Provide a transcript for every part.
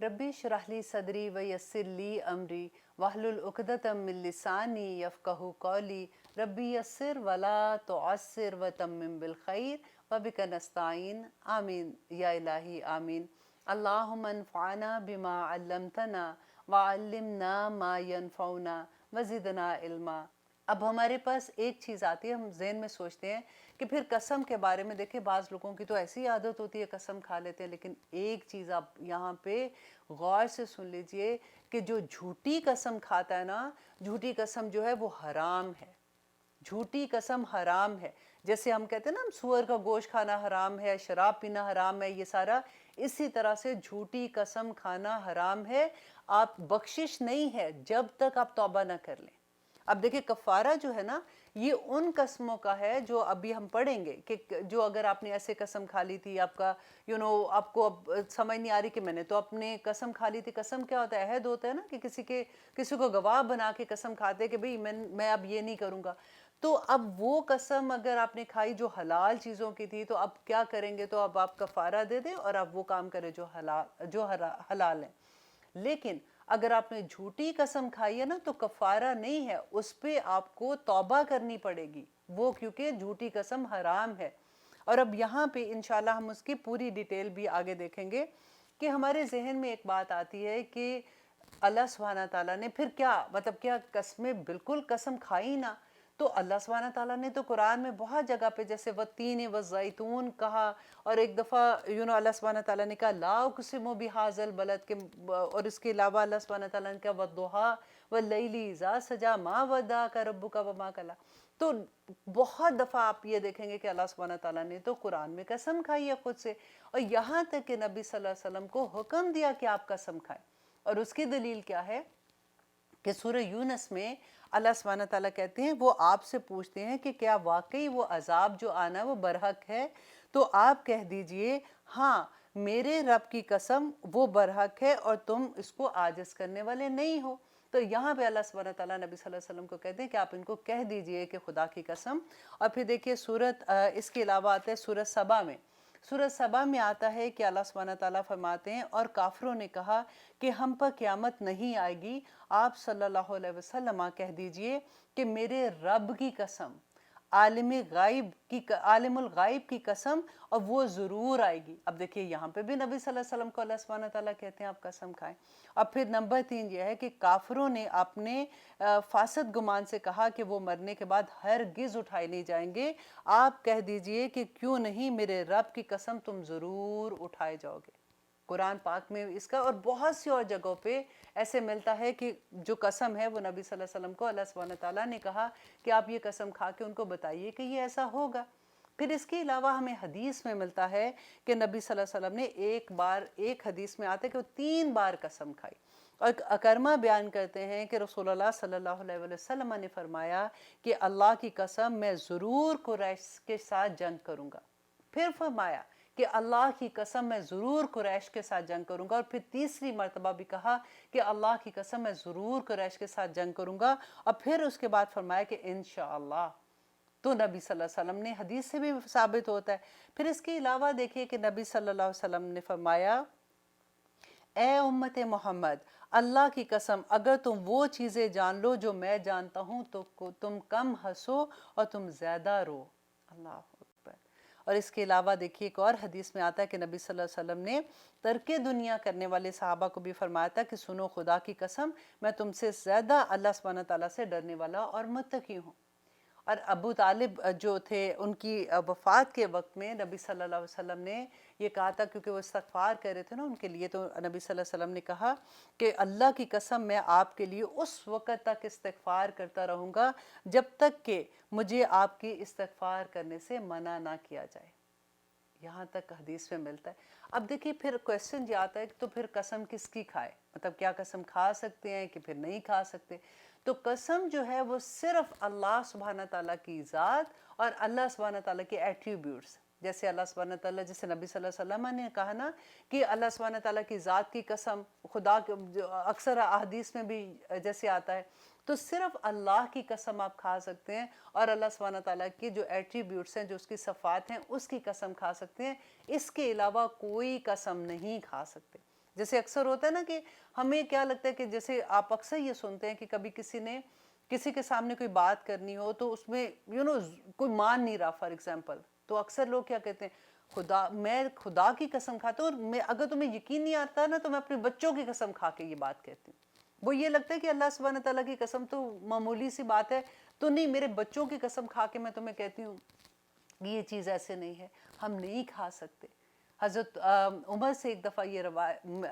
रब्बी शुरह ली सदरी व यस्सिर ली अमरी वहलुल उक़दतम मिन लिसानी यफ़क़हू क़ौली रब्बी यस्सिर वला तुअस्सिर व तम्मिम बिल खैर व बिका नस्ताईन आमीन या इलाही आमीन। अल्लाहुम्मा अन्फ़अना बिमा अल्लमतना व अल्लिमना मा यनफ़उना व ज़िदना इल्मा। अब हमारे पास एक चीज़ आती है, हम ज़हन में सोचते हैं कि फिर कसम के बारे में देखें, बाज़ लोगों की तो ऐसी आदत होती है कसम खा लेते हैं, लेकिन एक चीज़ आप यहाँ पे गौर से सुन लीजिए कि जो झूठी कसम खाता है ना, झूठी कसम जो है वो हराम है। झूठी कसम हराम है। जैसे हम कहते हैं ना, हम सुअर का गोश्त खाना हराम है, शराब पीना हराम है, ये सारा इसी तरह से झूठी कसम खाना हराम है। आप बख्शिश नहीं है जब तक आप तौबा ना कर लें। अब देखिए कफ़ारा जो है ना, ये उन कस्मों का है जो अभी हम पढ़ेंगे कि जो अगर आपने ऐसे कसम खा ली थी, आपका आपको अब समझ नहीं आ रही कि मैंने तो अपने कसम खा ली थी। कसम क्या होता है? अहद होता है ना कि किसी को गवाह बना के कसम खाते कि भाई मैं अब ये नहीं करूँगा। तो अब वो कसम अगर आपने खाई जो हलाल चीज़ों की थी, तो अब क्या करेंगे? तो अब आप कफ़ारा दे दें और आप वो काम करें जो हलाल है। लेकिन अगर आपने झूठी कसम खाई है ना, तो कफ़ारा नहीं है, उस पे आपको तौबा करनी पड़ेगी, वो क्योंकि झूठी कसम हराम है। और अब यहाँ पे इंशाल्लाह हम उसकी पूरी डिटेल भी आगे देखेंगे कि हमारे जहन में एक बात आती है कि अल्लाह सुब्हाना ताला ने फिर क्या मतलब क्या कसमें बिल्कुल कसम खाई ना? तो अल्लाह सुब्हाना ताला ने तो कुरान में बहुत जगह पे जैसे वत्तीन व ज़ैतून कहा, और एक दफ़ा अल्लाह सुब्हाना ताला ने कहा ला उक़सिमु बिहाज़ल बलद के, और इसके अलावा अल्लाह सुब्हाना ताला ने कहा वद्दुहा वल्लैलि इज़ा सजा मा वद्दाअका रब्बुका वमा क़ला। तो बहुत दफ़ा आप ये देखेंगे कि अल्लाह सुब्हाना ताला ने तो कुरान में कसम खाई है खुद से, और यहाँ तक कि नबी सल्लल्लाहु अलैहि वसल्लम को हुक्म दिया कि आप कसम खाएं। और उसकी दलील क्या है कि सूरह यूनुस में अल्लाह सुब्हानहू तआला कहते हैं, वो आपसे पूछते हैं कि क्या वाकई वो अजाब जो आना है वो बरहक है? तो आप कह दीजिए हाँ, मेरे रब की कसम वो बरहक है और तुम इसको आजिज़ करने वाले नहीं हो। तो यहाँ पे अल्लाह सुब्हानहू तआला नबी सल्लल्लाहु अलैहि वसल्लम को कहते हैं कि आप इनको कह दीजिए कि खुदा की कसम। और फिर देखिए इसके अलावा आता है सूरत सबा में। सूरत सबा में आता है कि अल्लाह सुब्हानहू तआला फरमाते हैं, और काफिरों ने कहा कि हम पर क़यामत नहीं आएगी। आप सल्लल्लाहु अलैहि वसल्लम कह दीजिए कि मेरे रब की कसम, आलिमुल गायब की कसम, और वो ज़रूर आएगी। अब देखिए यहाँ पे भी नबी सल्लल्लाहु अलैहि वसल्लम को अल्लाह सुब्हानहू तआला कहते हैं आप कसम खाएं। अब फिर नंबर 3 ये है कि काफिरों ने अपने फासद गुमान से कहा कि वो मरने के बाद हरगिज़ उठाए नहीं जाएंगे। आप कह दीजिए कि क्यों नहीं, मेरे रब की कसम तुम ज़रूर उठाए जाओगे। कुरान पाक में इसका और बहुत सी और जगहों पे ऐसे मिलता है कि जो कसम है वो नबी सल्लल्लाहु अलैहि वसल्लम को अल्लाह सुब्हानहू तआला ने कहा कि आप ये कसम खा के उनको बताइए कि ये ऐसा होगा। फिर इसके अलावा हमें हदीस में मिलता है कि नबी सल्लल्लाहु अलैहि वसल्लम ने एक बार, एक हदीस में आता है कि वो 3 बार कसम खाई। और अकरमा बयान करते हैं कि रसूलुल्लाह सल्लल्लाहु अलैहि वसल्लम ने फरमाया कि अल्लाह की कसम मैं ज़रूर कुरैश के साथ जंग करूँगा। फिर फरमाया कि अल्लाह की कसम मैं ज़रूर कुरैश के साथ जंग करूँगा। और फिर तीसरी मरतबा भी कहा कि अल्लाह की कसम मैं ज़रूर कुरैश के साथ जंग करूँगा। और फिर उसके बाद फरमाया कि इंशाअल्लाह। तो नबी सल्लल्लाहु अलैहि वसल्लम ने, हदीस से भी साबित होता है। फिर इसके अलावा देखिए कि नबी सल्लल्लाहु अलैहि वसल्लम ने फरमाया, ए उम्मत मोहम्मद, अल्लाह की कसम अगर तुम वो चीज़ें जान लो जो मैं जानता हूँ तो तुम कम हंसो और तुम ज़्यादा रो। अल्लाह अकबर। और इसके अलावा देखिए एक और हदीस में आता है कि नबी सल्लल्लाहु अलैहि वसल्लम ने तर्के दुनिया करने वाले सहाबा को भी फरमाया था कि सुनो, खुदा की कसम मैं तुमसे ज़्यादा अल्लाह सुब्हानहू तआला से डरने वाला और मुत्तकी हूँ। और अबू तालिब जो थे, उनकी वफ़ात के वक्त में नबी सल्लल्लाहु अलैहि वसल्लम ने ये कहा था, क्योंकि वो इस्तग़फ़ार कर रहे थे ना उनके लिए, तो नबी सल्लल्लाहु अलैहि वसल्लम ने कहा कि अल्लाह की कसम मैं आपके लिए उस वक़्त तक इस्तग़फ़ार करता रहूँगा जब तक कि मुझे आपकी इस्तग़फ़ार करने से मना ना किया जाए। यहाँ तक हदीस में मिलता है। अब देखिए फिर क्वेश्चन ये आता है कि तो फिर कसम किसकी खाए, मतलब क्या कसम खा सकते हैं कि फिर नहीं खा सकते? तो कसम जो है वो सिर्फ अल्लाह सुब्हाना ताला की ज़ात और अल्लाह सुब्हाना ताला के एट्रीब्यूट्स, जैसे अल्लाह सुब्हाना ताला, जैसे नबी सल्लल्लाहु अलैहि वसल्लम ने कहा ना कि अल्लाह सुब्हाना ताला की ज़ात की कसम, खुदा जो अक्सर अहदीस में भी जैसे आता है, तो सिर्फ अल्लाह की कसम आप खा सकते हैं, और अल्लाह सुब्हाना ताला की जो एट्रीब्यूट्स हैं, जो उसकी सफ़ात हैं, उसकी कसम खा सकते हैं। इसके अलावा कोई कसम नहीं खा सकते। جیسے اکثر ہوتا ہے نا کہ ہمیں کیا لگتا ہے کہ جیسے آپ اکثر یہ سنتے ہیں کہ کبھی کسی نے کسی کے سامنے کوئی بات کرنی ہو تو اس میں کوئی مان نہیں رہا فار ایگزامپل، تو اکثر لوگ کیا کہتے ہیں، میں خدا کی قسم کھاتا ہوں، اور اگر تمہیں یقین نہیں آتا نا تو میں اپنے بچوں کی قسم کھا کے یہ بات کہتی ہوں۔ وہ یہ لگتا ہے کہ اللہ سبحانہ تعالیٰ کی قسم تو معمولی سی بات ہے، تو نہیں، میرے بچوں کی قسم کھا کے میں تمہیں کہتی ہوں یہ چیز ایسے نہیں ہے، ہم نہیں کھا سکتے۔ حضرت عمر سے ایک دفعہ یہ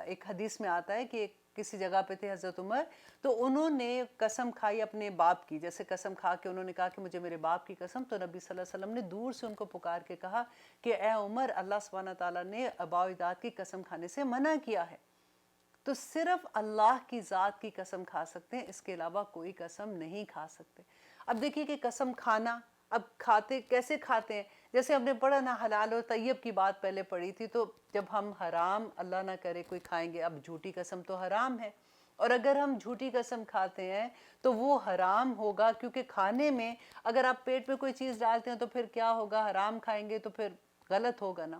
ایک حدیث میں آتا ہے کہ کسی جگہ پہ تھے حضرت عمر، تو انہوں نے قسم کھائی اپنے باپ کی، جیسے قسم کھا کے انہوں نے کہا کہ مجھے میرے باپ کی قسم، تو نبی صلی اللہ علیہ وسلم نے دور سے ان کو پکار کے کہا کہ اے عمر، اللہ سبحانہ تعالیٰ نے آباء و اجداد کی قسم کھانے سے منع کیا ہے، تو صرف اللہ کی ذات کی قسم کھا سکتے ہیں، اس کے علاوہ کوئی قسم نہیں کھا سکتے۔ اب دیکھیے کہ قسم کھانا، اب کھاتے کیسے کھاتے ہیں، جیسے ہم نے پڑھا نا حلال اور طیب کی بات پہلے پڑھی تھی، تو جب ہم حرام اللہ نہ کرے کوئی کھائیں گے، اب جھوٹی قسم تو حرام ہے، اور اگر ہم جھوٹی قسم کھاتے ہیں تو وہ حرام ہوگا، کیونکہ کھانے میں اگر آپ پیٹ میں کوئی چیز ڈالتے ہیں تو پھر کیا ہوگا، حرام کھائیں گے تو پھر غلط ہوگا نا،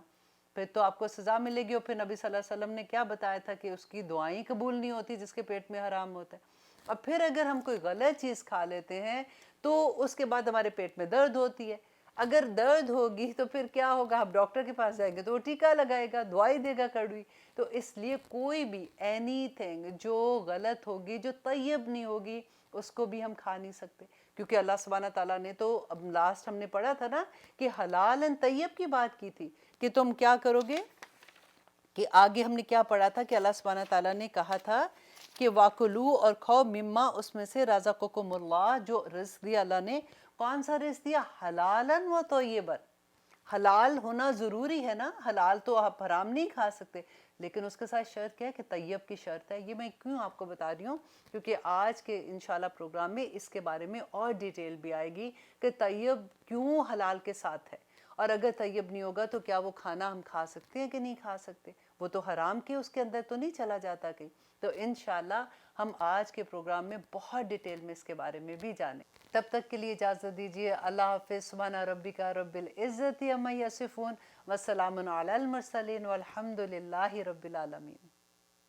پھر تو آپ کو سزا ملے گی۔ اور پھر نبی صلی اللہ علیہ وسلم نے کیا بتایا تھا کہ اس کی دعائیں قبول نہیں ہوتی جس کے پیٹ میں حرام ہوتا ہے۔ اور پھر اگر ہم کوئی غلط چیز کھا لیتے ہیں تو اس کے بعد ہمارے پیٹ میں درد ہوتی ہے، اگر درد ہوگی تو پھر کیا ہوگا، آپ ڈاکٹر کے پاس جائیں گے تو وہ ٹیکا لگائے گا، دوائی دے گا کڑوی۔ تو اس لیے کوئی بھی اینی تھنگ جو غلط ہوگی، جو طیب نہیں ہوگی، اس کو بھی ہم کھا نہیں سکتے، کیونکہ اللہ سبحانہ تعالیٰ نے تو اب لاسٹ ہم نے پڑھا تھا نا کہ حلال طیب کی بات کی تھی کہ تم کیا کرو گے، کہ آگے ہم نے کیا پڑھا تھا کہ اللہ سبحانہ تعالیٰ نے کہا تھا کہ واکلو، اور کھاؤ، مما، اس میں سے رزقکم اللہ، جو رزق دیا اللہ نے۔ کون سا رزق دیا؟ حلالاً و طیباً۔ حلال ہونا ضروری ہے نا، حلال تو آپ حرام نہیں کھا سکتے، لیکن اس کے ساتھ شرط کیا ہے کہ طیب کی شرط ہے۔ یہ میں کیوں آپ کو بتا رہی ہوں، کیونکہ آج کے انشاءاللہ پروگرام میں اس کے بارے میں اور ڈیٹیل بھی آئے گی کہ طیب کیوں حلال کے ساتھ ہے، اور اگر طیب نہیں ہوگا تو کیا وہ کھانا ہم کھا سکتے ہیں کہ نہیں کھا سکتے، وہ تو حرام کے اس کے اندر تو نہیں چلا جاتا کہیں۔ تو انشاءاللہ ہم آج کے پروگرام میں بہت ڈیٹیل میں اس کے بارے میں بھی جانیں۔ تب تک کے لیے اجازت دیجیے، اللہ حافظ، سبحان ربک رب العزت عما یصفون، وسلام علی المرسلین، والحمد للہ رب العالمین۔